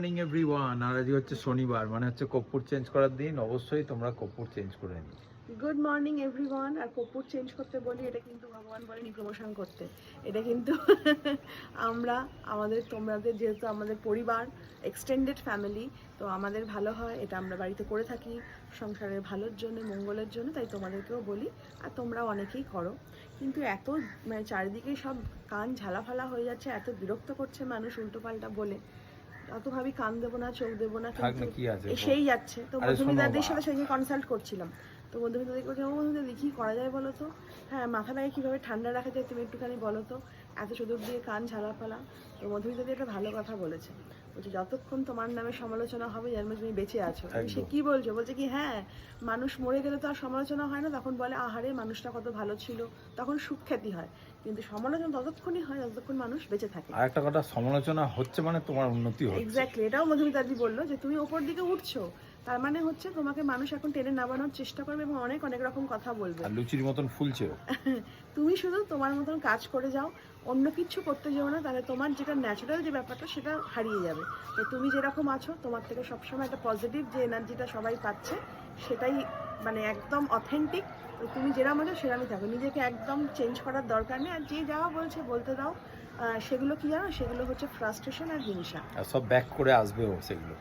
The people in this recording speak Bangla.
Morning everyone. আর আজকে হচ্ছে শনিবার, মানে হচ্ছে কর্পূর চেঞ্জ করার দিন। অবশ্যই তোমরা কর্পূর চেঞ্জ করে নিও। Good morning everyone. আর কর্পূর চেঞ্জ করতে বলি, এটা কিন্তু ভগবান বলেনি প্রমোশন করতে, এটা কিন্তু আমরা তোমাদের যেহেতু আমাদের পরিবার এক্সটেন্ডেড ফ্যামিলি, তো আমাদের ভালো হয় এটা আমরা বাড়িতে করে থাকি সংসারের ভালোর জন্য, মঙ্গলের জন্য, তাই তোমাদেরকেও বলি। আর তোমরাও অনেকেই করো, কিন্তু এত মানে চারিদিকে সব কান ঝালাফালা হয়ে যাচ্ছে, এত বিরক্ত করছে মানুষ উল্টোপাল্টা বলে। অত ভাবি কান দেবো না, চোখ দেবো না, কিন্তু সেই যাচ্ছে। তো মধুমিতাদের সাথে সেদিন কনসাল্ট করছিলাম, তো মধুমিতাদের বলছি, ও মধুমিতাদি কী করা যায় বলো তো, হ্যাঁ মাথাটাকে কীভাবে ঠান্ডা রাখা যায় তুমি একটুখানি বলো তো, এত চতুর্দিকে কান ঝালাপালা। তো মধুমিতাদি একটা ভালো কথা বলেছে, বলছে যতক্ষণ তোমার নামে সমালোচনা হবে জানবে তুমি বেঁচে আছো। সে কী বলছো, বলছে কি হ্যাঁ মানুষ মরে গেলে তো আর সমালোচনা হয় না, তখন বলে আহারে মানুষটা কত ভালো ছিল, তখন সুখ্যাতি হয়, কিন্তু সমালোচনা ততক্ষণই হয় যতক্ষণ মানুষ বেঁচে থাকে। আর একটা কথা, সমালোচনা হচ্ছে মানে তোমার উন্নতি হচ্ছে। এক্স্যাক্টলি, এটাও মধুমিতাদি বললো যে তুমি ওপর দিকে উঠছো, তার মানে হচ্ছে তোমাকে মানুষ এখন টেনে নামানোর চেষ্টা করবে এবং অনেক অনেক রকম কথা বলবে। আর লুচির মতন ফুলছে তুমি শুধু তোমার মতন কাজ করে যাও, অন্য কিছু করতে যাও না, তাহলে তোমার যেটা ন্যাচারাল যে ব্যাপারটা সেটা হারিয়ে যাবে। তো তুমি যেরকম আছো, তোমার থেকে সবসময় একটা পজিটিভ যে এনার্জিটা সবাই পাচ্ছে, সেটাই মানে একদম অথেন্টিক। তো তুমি যেরকম আছো সেরকমই থাকো, নিজেকে একদম চেঞ্জ করার দরকার নেই। আর যে যাওয়া বলছে বলতে দাও, সেগুলো কি জানো, সেগুলো হচ্ছে ফ্রাস্ট্রেশন আর হিংসা, আর সব ব্যাক করে আসবেও সেগুলো।